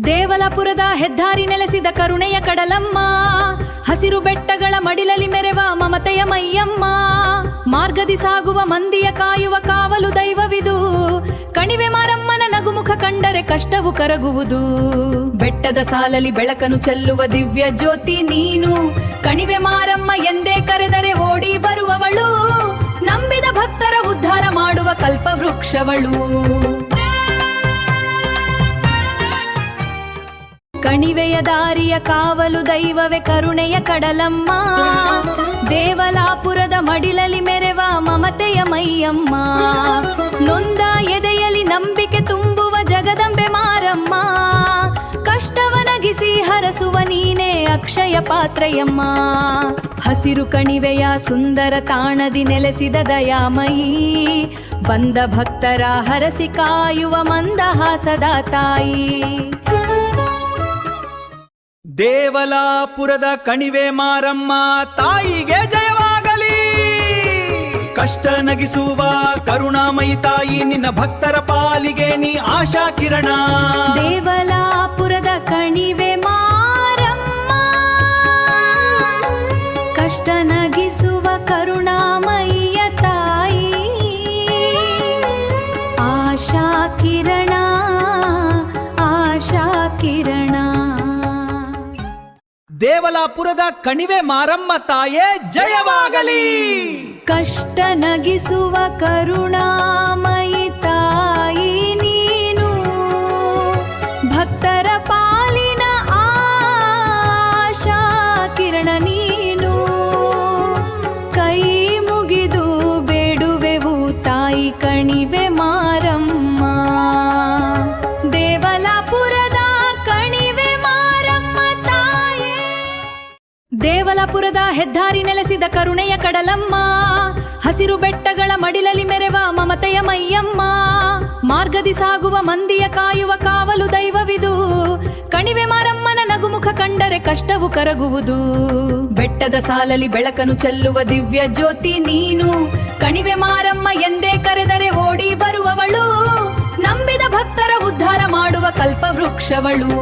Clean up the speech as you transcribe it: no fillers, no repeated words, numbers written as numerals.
ದೇವಲಾಪುರದ ಹೆದ್ದಾರಿ ನೆಲೆಸಿದ ಕರುಣೆಯ ಕಡಲಮ್ಮ, ಹಸಿರು ಬೆಟ್ಟಗಳ ಮಡಿಲಲಿ ಮೆರೆವ ಮಮತೆಯ ಮೈಯಮ್ಮ, ಮಾರ್ಗದಿ ಸಾಗುವ ಮಂದಿಯ ಕಾಯುವ ಕಾವಲು ದೈವವಿದು. ಕಣಿವೆ ಮಾರಮ್ಮನ ನಗುಮುಖ ಕಂಡರೆ ಕಷ್ಟವು ಕರಗುವುದು. ಬೆಟ್ಟದ ಸಾಲಲಿ ಬೆಳಕನ್ನು ಚೆಲ್ಲುವ ದಿವ್ಯ ಜ್ಯೋತಿ ನೀನು. ಕಣಿವೆ ಮಾರಮ್ಮ ಎಂದೇ ಕರೆದರೆ ಓಡಿ ಬರುವವಳು, ನಂಬಿದ ಭಕ್ತರ ಉದ್ಧಾರ ಮಾಡುವ ಕಲ್ಪವೃಕ್ಷವಳು. ಕಣಿವೆಯ ದಾರಿಯ ಕಾವಲು ದೈವವೇ ಕರುಣೆಯ ಕಡಲಮ್ಮ, ದೇವಲಾಪುರದ ಮಡಿಲಲಿ ಮೆರೆವ ಮಮತೆಯ ಮೈಯಮ್ಮ, ನೊಂದ ಎದೆಯಲಿ ನಂಬಿಕೆ ತುಂಬುವ ಜಗದಂಬೆ ಮಾರಮ್ಮ, ಕಷ್ಟವನಗಿಸಿ ಹರಸುವ ನೀನೇ ಅಕ್ಷಯ ಪಾತ್ರೆಯಮ್ಮ. ಹಸಿರು ಕಣಿವೆಯ ಸುಂದರ ತಾಣದಿ ನೆಲೆಸಿದ ದಯಾಮಯಿ, ಬಂದ ಭಕ್ತರ ಹರಸಿ ಕಾಯುವ ಮಂದಹಾಸದ ತಾಯಿ. ದೇವಲಾಪುರದ ಕಣಿವೆ ಮಾರಮ್ಮ ತಾಯಿಗೆ ಜಯವಾಗಲಿ. ಕಷ್ಟ ನಗಿಸುವ ಕರುಣಾಮಯಿ ತಾಯಿ, ನಿನ್ನ ಭಕ್ತರ ಪಾಲಿಗೆ ನೀ ಆಶಾ ಕಿರಣ. ದೇವಲಾಪುರದ ಕಣಿವೆ ಮಾರಮ್ಮ, ಕಷ್ಟ ನಗಿಸುವ ಕರುಣಾಮಯಿಯ ತಾಯಿ, ಆಶಾ ಕಿರಣ, ಆಶಾ ಕಿರಣ. ದೇವಲಾಪುರದ ಕಣಿವೆ ಮಾರಮ್ಮ ತಾಯೇ ಜಯವಾಗಲಿ. ಕಷ್ಟ ನಗಿಸುವ ಕರುಣಾಮಯಿ ತಾಯಿ ನೀನು, ಭಕ್ತರ ಪಾಲಿನ ಆಶಾ ಕಿರಣ ನೀನು. ಕೈ ಮುಗಿದು ಬೇಡುವೆವು ತಾಯಿ ಕಣಿವೆ ಮಾರಮ್ಮ, ದೇವಲಾಪುರದ ಕಣಿವೆ ಮಾರಮ್ಮ ತಾಯೇ. ದೇವಲಾಪುರದ ಹೆದ್ದಾರಿ ನೆಲೆಸಿದ ಕರುಣೆಯ ಕಡಲಮ್ಮ, ಹಸಿರು ಬೆಟ್ಟಗಳ ಮಡಿಲಲಿ ಮೆರೆವ ಮಮತೆಯ ಮೈಯಮ್ಮ, ಮಾರ್ಗದಿ ಸಾಗುವ ಮಂದಿಯ ಕಾಯುವ ಕಾವಲು ದೈವವಿದು. ಕಣಿವೆ ಮಾರಮ್ಮನ ನಗುಮುಖ ಕಂಡರೆ ಕಷ್ಟವು ಕರಗುವುದು. ಬೆಟ್ಟದ ಸಾಲಲಿ ಬೆಳಕನ್ನು ಚೆಲ್ಲುವ ದಿವ್ಯ ಜ್ಯೋತಿ ನೀನು. ಕಣಿವೆ ಮಾರಮ್ಮ ಎಂದೇ ಕರೆದರೆ ಓಡಿ ಬರುವವಳು, ನಂಬಿದ ಭಕ್ತರ ಉದ್ಧಾರ ಮಾಡುವ ಕಲ್ಪವೃಕ್ಷವಳು.